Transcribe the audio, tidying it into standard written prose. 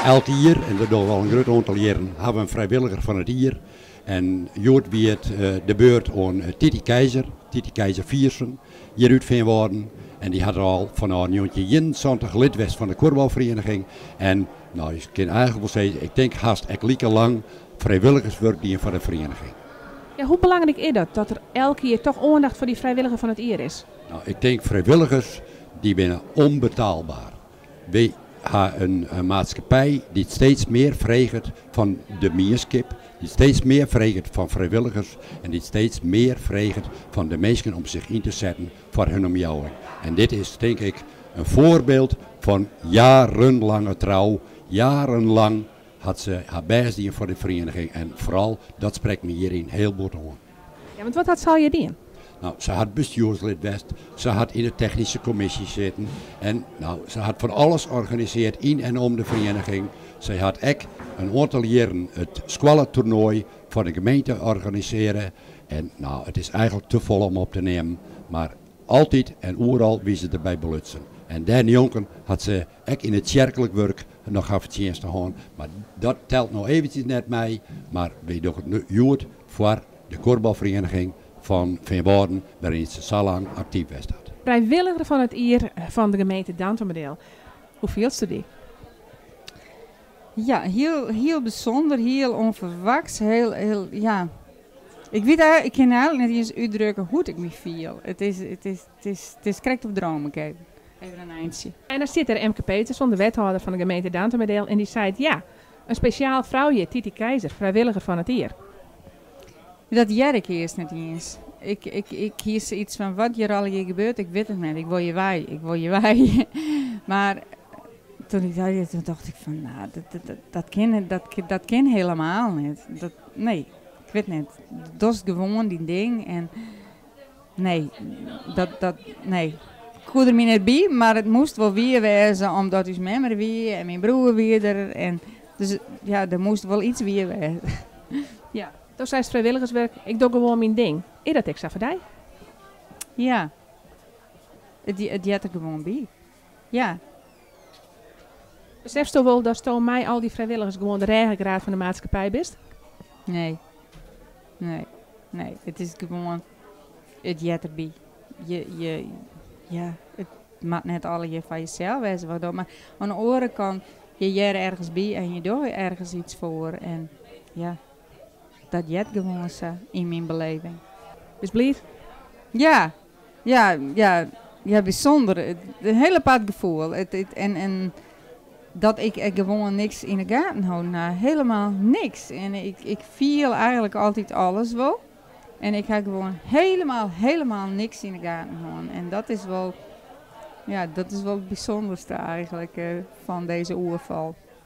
Elk jaar, en dat doen we al een groot aantal jaren, hebben we een vrijwilliger van het jaar. En Jood werd de beurt aan Titi Keizer Viersen, hieruit van worden. En die had er al vanaf 1921 lid was van de korfbalvereniging. En nou, je kan eigenlijk wel zeggen, ik denk haast ek lang vrijwilligerswerk die voor de vereniging. Ja, hoe belangrijk is dat er elke keer toch aandacht voor die vrijwilliger van het jaar is? Nou, ik denk vrijwilligers die zijn onbetaalbaar. Wij hebben een maatschappij die steeds meer vraagt van de meerskip, die steeds meer vraagt van vrijwilligers en die steeds meer vraagt van de mensen om zich in te zetten voor hun omjouwing. En dit is denk ik een voorbeeld van jarenlange trouw, jarenlang had ze haar best gedaan voor de vereniging en vooral dat spreekt me hierin heel goed aan. Ja, want wat zal je doen? Nou, ze had bestuurslid geweest, ze had in de technische commissie zitten en nou, ze had van alles georganiseerd in en om de vereniging. Ze had ook een aantal jaren het squallentoernooi voor de gemeente organiseren en nou, het is eigenlijk te vol om op te nemen, maar altijd en overal wie ze erbij belutsen. En Danny Jonken had ze ook in het kerkelijk werk nog even te gaan, maar dat telt nog eventjes net mee, maar we doen het nu goed voor de korfbalvereniging van Veenwouden, waarin ze zo lang actief was. Vrijwilliger van het jaar van de gemeente Dantemerdeel. Hoe vielst u die? Ja, heel bijzonder, heel onverwachts, heel, ja. Ik kan eigenlijk niet eens uitdrukken hoe ik me viel. Het is correct op dromen kijken. Even een eindje. En dan zit er Emke Peterson, de wethouder van de gemeente Dantemerdeel, en die zei ja, een speciaal vrouwje, Titi Keizer, vrijwilliger van het jaar. Dat jaar ik eerst niet eens. Ik kies iets van wat hier al hier gebeurt, ik weet het niet. Ik wil je wij. Maar toen ik zei, toen dacht ik van, nou, dat kan helemaal niet. Nee, ik weet niet. Dat is gewoon die ding en nee, nee. Ik kon er me niet bij, maar het moest wel weer wezen, omdat dus mijn moeder weer en mijn broer weer er. En dus ja, er moest wel iets weer wezen. Ja. Toen zei het vrijwilligerswerk, ik doe gewoon mijn ding. Is dat extra voor jou? Ja. Het jat er gewoon bij. Ja. Beseft je wel dat mij al die vrijwilligers gewoon de regengraad van de maatschappij bent? Nee. Het is gewoon, het jat erbij. Ja, het maakt net alle je van jezelf wezen. Waardoor, maar aan de andere kant, je jaren ergens bij en je doet ergens iets voor. En ja. Dat jet gewoon zo in mijn beleving. Is blij? Ja, bijzonder. Een hele apart gevoel. En dat ik gewoon niks in de gaten hou. Nou, helemaal niks. En ik viel eigenlijk altijd alles wel. En ik ga gewoon helemaal niks in de gaten houden. En dat is wel het bijzonderste eigenlijk van deze oerval.